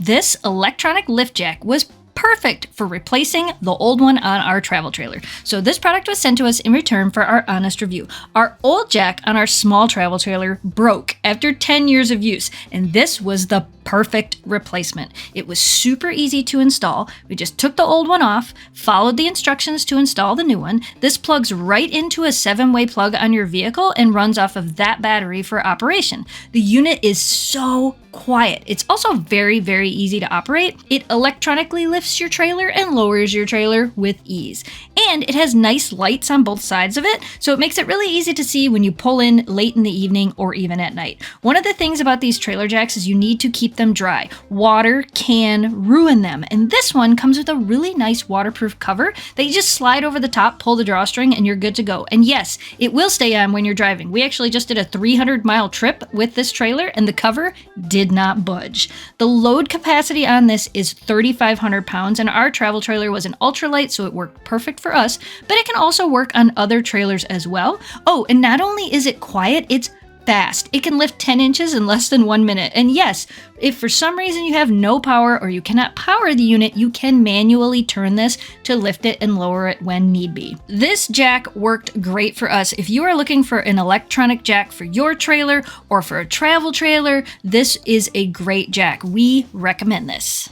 This electronic lift jack was perfect for replacing the old one on our travel trailer. So this product was sent to us in return for our honest review. Our old jack on our small travel trailer broke after 10 years of use, and this was the perfect replacement. It was super easy to install. We just took the old one off, followed the instructions to install the new one. This plugs right into a 7-way plug on your vehicle and runs off of that battery for operation. The unit is so quiet. It's also very, very easy to operate. It electronically lifts your trailer and lowers your trailer with ease. And it has nice lights on both sides of it, so it makes it really easy to see when you pull in late in the evening or even at night. One of the things about these trailer jacks is you need to keep them dry. Water can ruin them, and this one comes with a really nice waterproof cover that you just slide over the top, pull the drawstring, and you're good to go. And yes, it will stay on when you're driving. We actually just did a 300-mile trip with this trailer, and the cover did not budge. The load capacity on this is 3,500 pounds, and our travel trailer was an ultralight, so it worked perfect for us, but it can also work on other trailers as well. Oh, and not only is it quiet, it's fast. It can lift 10 inches in less than 1 minute. And yes, if for some reason you have no power or you cannot power the unit, you can manually turn this to lift it and lower it when need be. This jack worked great for us. If you are looking for an electronic jack for your trailer or for a travel trailer, this is a great jack. We recommend this.